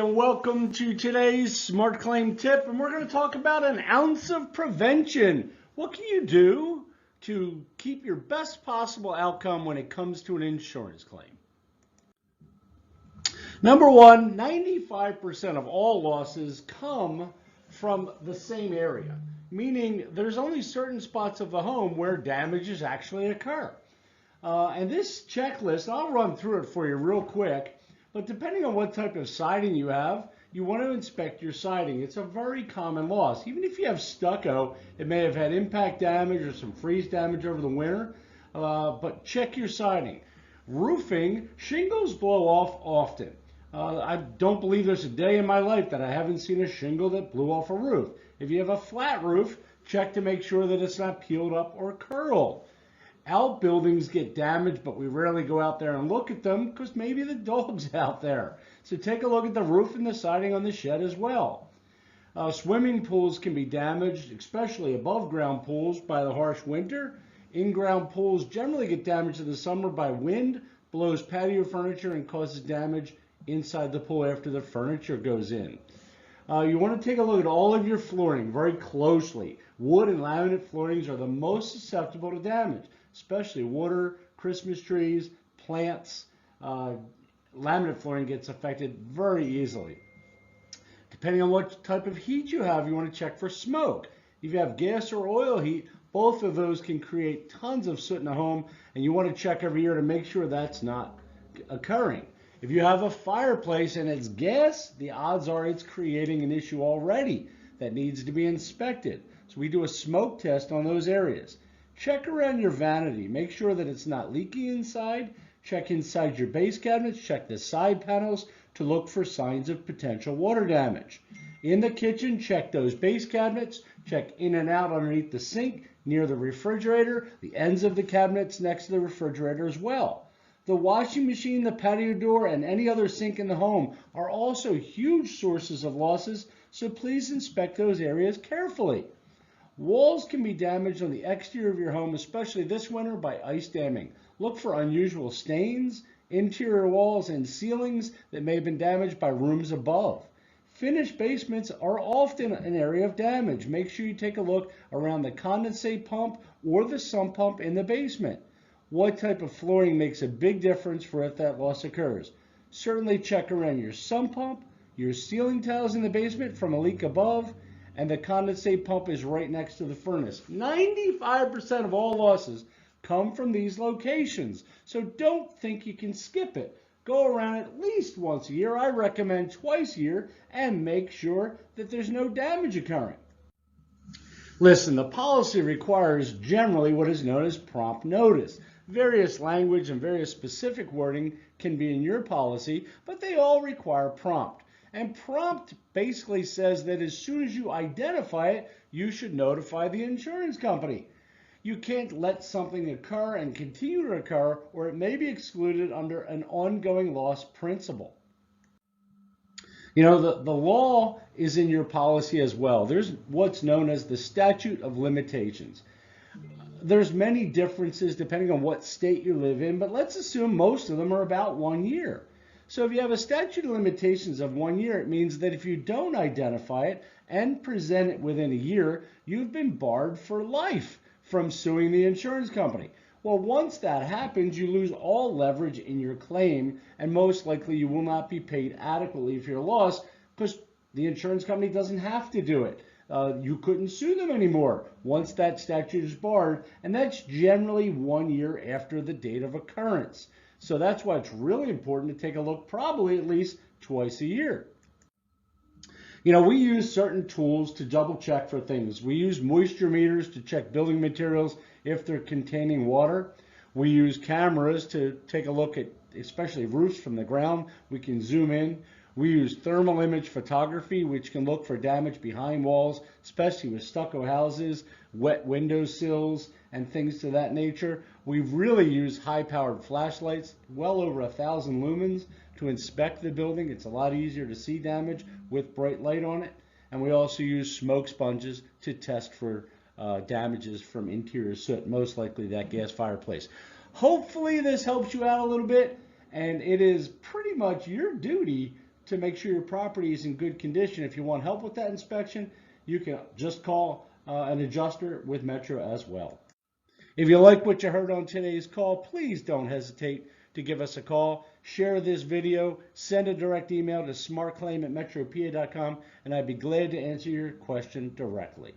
and welcome to today's Smart Claim Tip, and we're going to talk about an ounce of prevention. What can you do to keep your best possible outcome when it comes to an insurance claim? Number one, 95% of all losses come from the same area, meaning there's only certain spots of the home where damages actually occur. And this checklist, I'll run through it for you real quick. But depending on what type of siding you have, you want to inspect your siding. It's a very common loss. Even if you have stucco, it may have had impact damage or some freeze damage over the winter, but check your siding. Roofing, shingles blow off often. I don't believe there's a day in my life that I haven't seen a shingle that blew off a roof. If you have a flat roof, check to make sure that it's not peeled up or curled. Outbuildings get damaged, but we rarely go out there and look at them because maybe the dog's out there. So take a look at the roof and the siding on the shed as well. Swimming pools can be damaged, especially above ground pools, by the harsh winter. In-ground pools generally get damaged in the summer by wind, blows patio furniture, and causes damage inside the pool after the furniture goes in. You want to take a look at all of your flooring very closely. Wood and laminate floorings are the most susceptible to damage, especially water, Christmas trees, plants. Laminate flooring gets affected very easily. Depending on what type of heat you have, you want to check for smoke. If you have gas or oil heat, both of those can create tons of soot in the home, and you want to check every year to make sure that's not occurring. If you have a fireplace and it's gas, the odds are it's creating an issue already that needs to be inspected. So we do a smoke test on those areas. Check around your vanity. Make sure that it's not leaking inside. Check inside your base cabinets. Check the side panels to look for signs of potential water damage. In the kitchen, check those base cabinets. Check in and out underneath the sink, near the refrigerator, the ends of the cabinets next to the refrigerator as well. The washing machine, the patio door, and any other sink in the home are also huge sources of losses, so please inspect those areas carefully. Walls can be damaged on the exterior of your home, especially this winter, by ice damming. Look for unusual stains, interior walls, and ceilings that may have been damaged by rooms above. Finished basements are often an area of damage. Make sure you take a look around the condensate pump or the sump pump in the basement. What type of flooring makes a big difference for if that loss occurs? Certainly check around your sump pump, your ceiling tiles in the basement from a leak above, and the condensate pump is right next to the furnace. 95% of all losses come from these locations, so don't think you can skip it. Go around at least once a year. I recommend twice a year, and make sure that there's no damage occurring. Listen, the policy requires generally what is known as prompt notice. Various language and various specific wording can be in your policy, but they all require prompt. And prompt basically says that as soon as you identify it, you should notify the insurance company. You can't let something occur and continue to occur, or it may be excluded under an ongoing loss principle. You know, the law is in your policy as well. There's what's known as the Statute of Limitations. There's many differences depending on what state you live in, but let's assume most of them are about 1 year. So if you have a statute of limitations of 1 year, it means that if you don't identify it and present it within a year, you've been barred for life from suing the insurance company. Well, once that happens, you lose all leverage in your claim, and most likely you will not be paid adequately for your loss because the insurance company doesn't have to do it. You couldn't sue them anymore once that statute is barred, and that's generally 1 year after the date of occurrence. So that's why it's really important to take a look probably at least twice a year. You know, we use certain tools to double check for things. We use moisture meters to check building materials if they're containing water. We use cameras to take a look at especially roofs from the ground. We can zoom in. We use thermal image photography, which can look for damage behind walls, especially with stucco houses, wet window sills, and things to that nature. We really use high-powered flashlights, well over 1,000 lumens, to inspect the building. It's a lot easier to see damage with bright light on it. And we also use smoke sponges to test for damages from interior soot, most likely that gas fireplace. Hopefully this helps you out a little bit, and it is pretty much your duty to make sure your property is in good condition. If you want help with that inspection, you can just call an adjuster with Metro as well. If you like what you heard on today's call, please don't hesitate to give us a call. Share this video, send a direct email to smartclaim@metropa.com, and I'd be glad to answer your question directly.